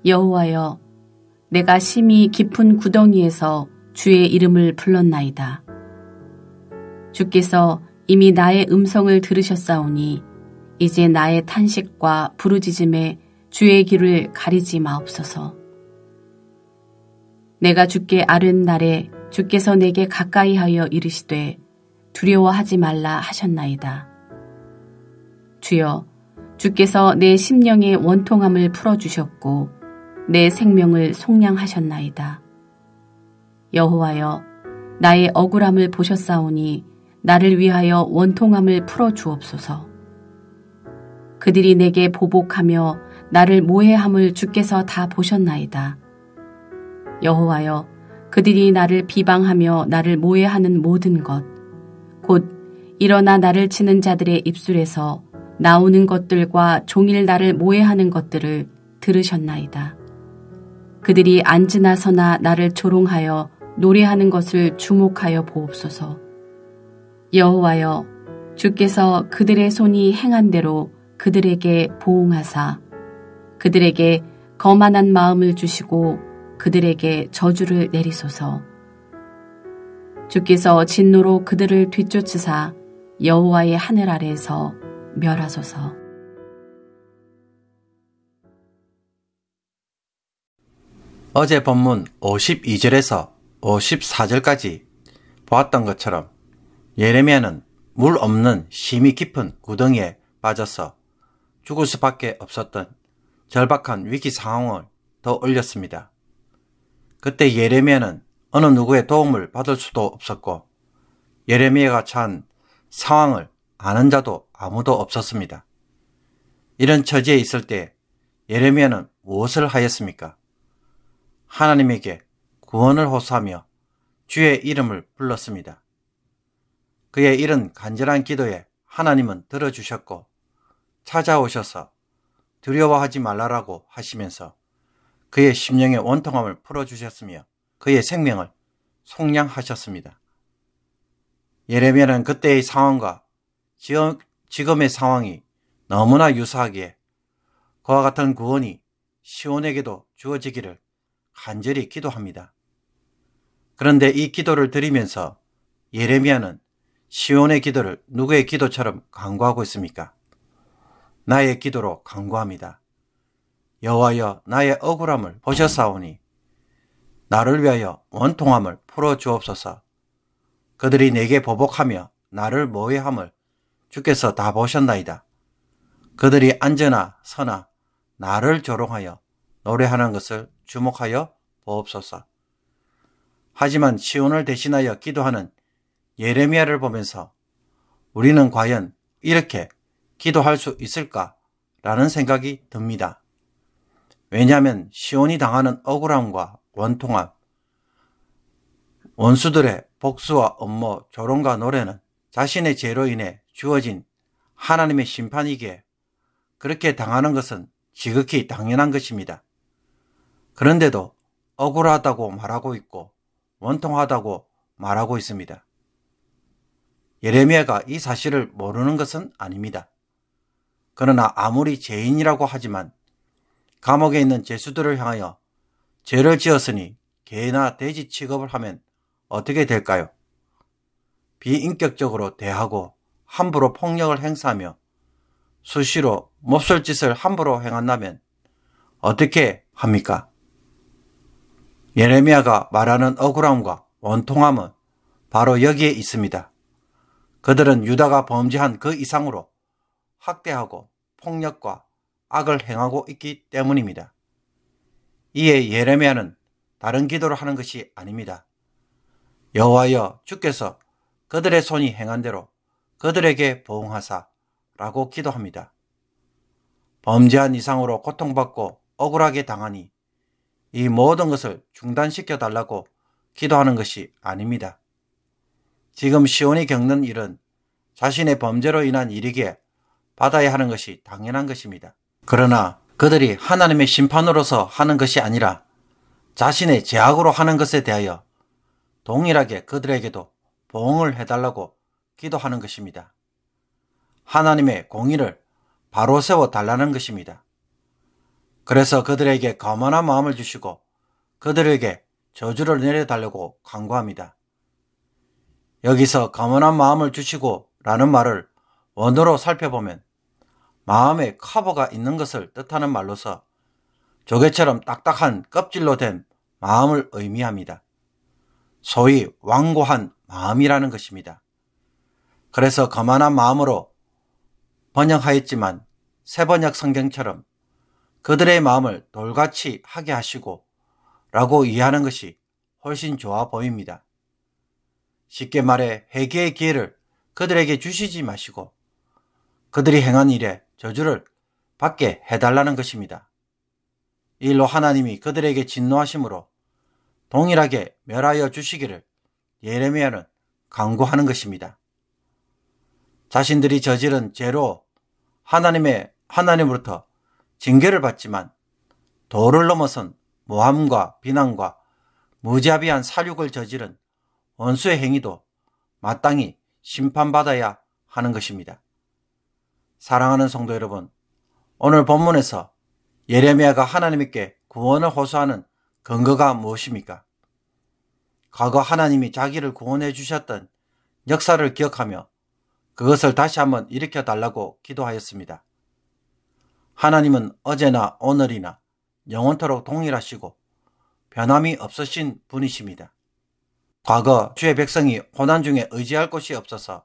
여호와여, 내가 심히 깊은 구덩이에서 주의 이름을 불렀나이다. 주께서 이미 나의 음성을 들으셨사오니 이제 나의 탄식과 부르짖음에 주의 귀를 가리지 마옵소서. 내가 주께 아뢰는 날에 주께서 내게 가까이 하여 이르시되 두려워하지 말라 하셨나이다. 주여, 주께서 내 심령의 원통함을 풀어주셨고 내 생명을 속량하셨나이다. 여호와여, 나의 억울함을 보셨사오니 나를 위하여 원통함을 풀어주옵소서. 그들이 내게 보복하며 나를 모해함을 주께서 다 보셨나이다. 여호와여, 그들이 나를 비방하며 나를 모해하는 모든 것, 곧 일어나 나를 치는 자들의 입술에서 나오는 것들과 종일 나를 모해하는 것들을 들으셨나이다. 그들이 앉으나 서나 나를 조롱하여 노래하는 것을 주목하여 보옵소서. 여호와여, 주께서 그들의 손이 행한 대로 그들에게 보응하사 그들에게 거만한 마음을 주시고 그들에게 저주를 내리소서. 주께서 진노로 그들을 뒤쫓으사 여호와의 하늘 아래에서 멸하소서. 어제 본문 52절에서 54절까지 보았던 것처럼 예레미야는 물 없는 심히 깊은 구덩이에 빠져서 죽을 수밖에 없었던 절박한 위기 상황을 떠올렸습니다. 그때 예레미야는 어느 누구의 도움을 받을 수도 없었고 예레미야가 처한 상황을 아는 자도 아무도 없었습니다. 이런 처지에 있을 때 예레미야는 무엇을 하였습니까? 하나님에게 구원을 호소하며 주의 이름을 불렀습니다. 그의 이런 간절한 기도에 하나님은 들어주셨고 찾아오셔서 두려워하지 말라라고 하시면서 그의 심령의 원통함을 풀어주셨으며 그의 생명을 속량하셨습니다. 예레미야는 그때의 상황과 지금의 상황이 너무나 유사하기에 그와 같은 구원이 시온에게도 주어지기를 간절히 기도합니다. 그런데 이 기도를 드리면서 예레미야는 시온의 기도를 누구의 기도처럼 간구하고 있습니까? 나의 기도로 간구합니다. 여호와여, 나의 억울함을 보셨사오니 나를 위하여 원통함을 풀어주옵소서. 그들이 내게 보복하며 나를 모해함을 주께서 다 보셨나이다. 그들이 앉으나 서나 나를 조롱하여 노래하는 것을 주목하여 보옵소서. 하지만 시온을 대신하여 기도하는 예레미야를 보면서 우리는 과연 이렇게 기도할 수 있을까라는 생각이 듭니다. 왜냐하면 시온이 당하는 억울함과 원통함, 원수들의 복수와 업무, 조롱과 노래는 자신의 죄로 인해 주어진 하나님의 심판이기에 그렇게 당하는 것은 지극히 당연한 것입니다. 그런데도 억울하다고 말하고 있고 원통하다고 말하고 있습니다. 예레미야가 이 사실을 모르는 것은 아닙니다. 그러나 아무리 죄인이라고 하지만 감옥에 있는 죄수들을 향하여 죄를 지었으니 개나 돼지 취급을 하면 어떻게 될까요? 비인격적으로 대하고 함부로 폭력을 행사하며 수시로 몹쓸 짓을 함부로 행한다면 어떻게 합니까? 예레미야가 말하는 억울함과 원통함은 바로 여기에 있습니다. 그들은 유다가 범죄한 그 이상으로 학대하고 폭력과 악을 행하고 있기 때문입니다. 이에 예레미야는 다른 기도를 하는 것이 아닙니다. 여호와여, 주께서 그들의 손이 행한 대로 그들에게 보응하사 라고 기도합니다. 범죄한 이상으로 고통받고 억울하게 당하니 이 모든 것을 중단시켜 달라고 기도하는 것이 아닙니다. 지금 시온이 겪는 일은 자신의 범죄로 인한 일이기에 받아야 하는 것이 당연한 것입니다. 그러나 그들이 하나님의 심판으로서 하는 것이 아니라 자신의 죄악으로 하는 것에 대하여 동일하게 그들에게도 보응을 해달라고 기도하는 것입니다. 하나님의 공의를 바로 세워 달라는 것입니다. 그래서 그들에게 거만한 마음을 주시고 그들에게 저주를 내려달라고 강구합니다. 여기서 거만한 마음을 주시고 라는 말을 원어로 살펴보면 마음에 커버가 있는 것을 뜻하는 말로서 조개처럼 딱딱한 껍질로 된 마음을 의미합니다. 소위 완고한 마음이라는 것입니다. 그래서 거만한 마음으로 번역하였지만 새번역 성경처럼 그들의 마음을 돌같이 하게 하시고 라고 이해하는 것이 훨씬 좋아 보입니다. 쉽게 말해 회개의 기회를 그들에게 주시지 마시고 그들이 행한 일에 저주를 받게 해달라는 것입니다. 이 일로 하나님이 그들에게 진노하심으로 동일하게 멸하여 주시기를 예레미야는 강구하는 것입니다. 자신들이 저지른 죄로 하나님으로부터 징계를 받지만 도를 넘어선 모함과 비난과 무자비한 살육을 저지른 원수의 행위도 마땅히 심판받아야 하는 것입니다. 사랑하는 성도 여러분, 오늘 본문에서 예레미야가 하나님께 구원을 호소하는 근거가 무엇입니까? 과거 하나님이 자기를 구원해 주셨던 역사를 기억하며 그것을 다시 한번 일으켜 달라고 기도하였습니다. 하나님은 어제나 오늘이나 영원토록 동일하시고 변함이 없으신 분이십니다. 과거 주의 백성이 고난 중에 의지할 곳이 없어서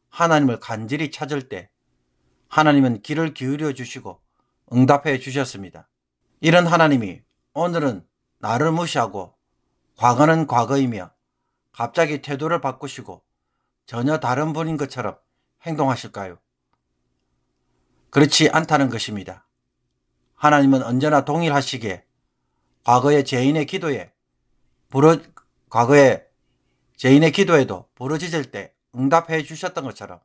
하나님을 간절히 찾을 때 하나님은 귀를 기울여 주시고 응답해 주셨습니다. 이런 하나님이 오늘은 나를 무시하고 과거는 과거이며 갑자기 태도를 바꾸시고 전혀 다른 분인 것처럼 행동하실까요? 그렇지 않다는 것입니다. 하나님은 언제나 동일하시기에 과거의 죄인의 기도에도 부르짖을 때 응답해 주셨던 것처럼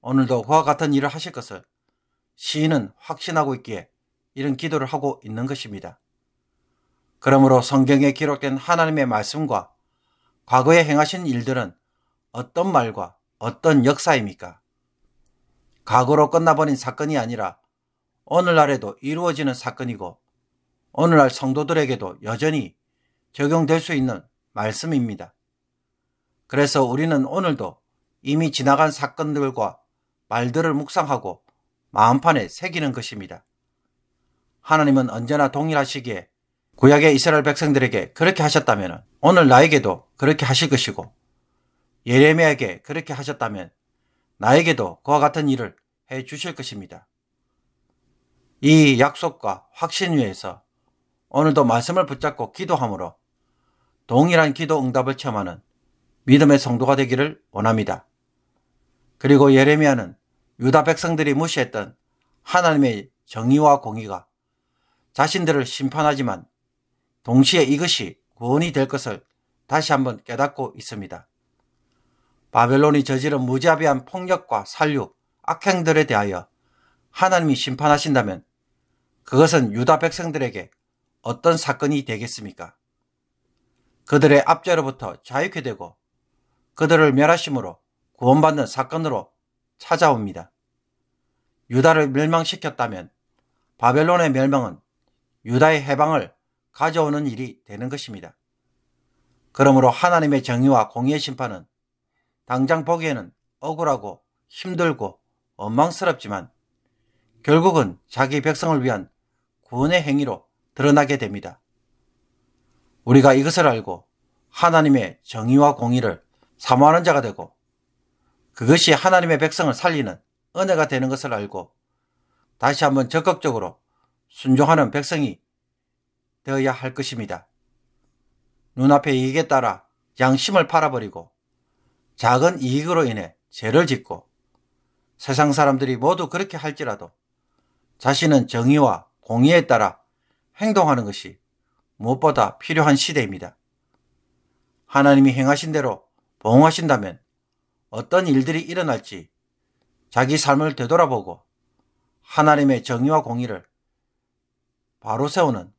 오늘도 그와 같은 일을 하실 것을 시인은 확신하고 있기에 이런 기도를 하고 있는 것입니다. 그러므로 성경에 기록된 하나님의 말씀과 과거에 행하신 일들은 어떤 말과 어떤 역사입니까? 과거로 끝나버린 사건이 아니라 오늘날에도 이루어지는 사건이고 오늘날 성도들에게도 여전히 적용될 수 있는 말씀입니다. 그래서 우리는 오늘도 이미 지나간 사건들과 말들을 묵상하고 마음판에 새기는 것입니다. 하나님은 언제나 동일하시기에 구약의 이스라엘 백성들에게 그렇게 하셨다면 오늘 나에게도 그렇게 하실 것이고 예레미야에게 그렇게 하셨다면 나에게도 그와 같은 일을 해 주실 것입니다. 이 약속과 확신 위에서 오늘도 말씀을 붙잡고 기도함으로 동일한 기도 응답을 체험하는 믿음의 성도가 되기를 원합니다. 그리고 예레미야는 유다 백성들이 무시했던 하나님의 정의와 공의가 자신들을 심판하지만 동시에 이것이 구원이 될 것을 다시 한번 깨닫고 있습니다. 바벨론이 저지른 무자비한 폭력과 살육, 악행들에 대하여 하나님이 심판하신다면 그것은 유다 백성들에게 어떤 사건이 되겠습니까? 그들의 압제로부터 자유케 되고 그들을 멸하심으로 구원받는 사건으로 찾아옵니다. 유다를 멸망시켰다면 바벨론의 멸망은 유다의 해방을 가져오는 일이 되는 것입니다. 그러므로 하나님의 정의와 공의의 심판은 당장 보기에는 억울하고 힘들고 원망스럽지만 결국은 자기 백성을 위한 구원의 행위로 드러나게 됩니다. 우리가 이것을 알고 하나님의 정의와 공의를 사모하는 자가 되고 그것이 하나님의 백성을 살리는 은혜가 되는 것을 알고 다시 한번 적극적으로 순종하는 백성이 되어야 할 것입니다. 눈앞의 이익에 따라 양심을 팔아버리고 작은 이익으로 인해 죄를 짓고 세상 사람들이 모두 그렇게 할지라도 자신은 정의와 공의에 따라 행동하는 것이 무엇보다 필요한 시대입니다. 하나님이 행하신 대로 보응하신다면 어떤 일들이 일어날지 자기 삶을 되돌아보고 하나님의 정의와 공의를 바로 세우는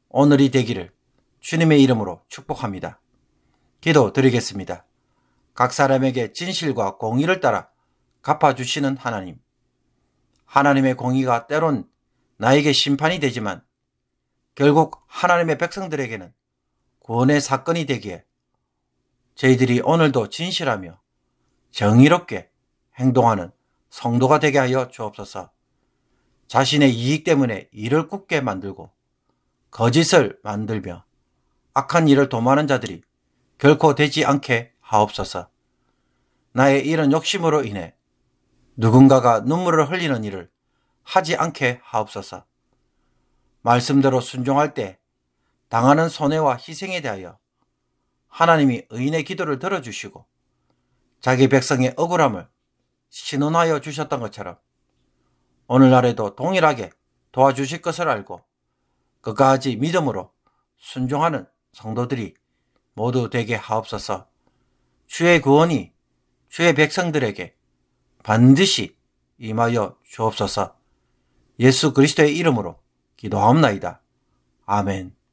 오늘이 되기를 주님의 이름으로 축복합니다. 기도드리겠습니다. 각 사람에게 진실과 공의를 따라 갚아주시는 하나님. 하나님의 공의가 때론 나에게 심판이 되지만 결국 하나님의 백성들에게는 구원의 사건이 되기에 저희들이 오늘도 진실하며 정의롭게 행동하는 성도가 되게 하여 주옵소서. 자신의 이익 때문에 일을 굳게 만들고 거짓을 만들며 악한 일을 도모하는 자들이 결코 되지 않게 하옵소서. 나의 이런 욕심으로 인해 누군가가 눈물을 흘리는 일을 하지 않게 하옵소서. 말씀대로 순종할 때 당하는 손해와 희생에 대하여 하나님이 의인의 기도를 들어주시고 자기 백성의 억울함을 신원하여 주셨던 것처럼 오늘날에도 동일하게 도와주실 것을 알고 끝까지 믿음으로 순종하는 성도들이 모두 되게 하옵소서. 주의 구원이 주의 백성들에게 반드시 임하여 주옵소서. 예수 그리스도의 이름으로 기도하옵나이다. 아멘.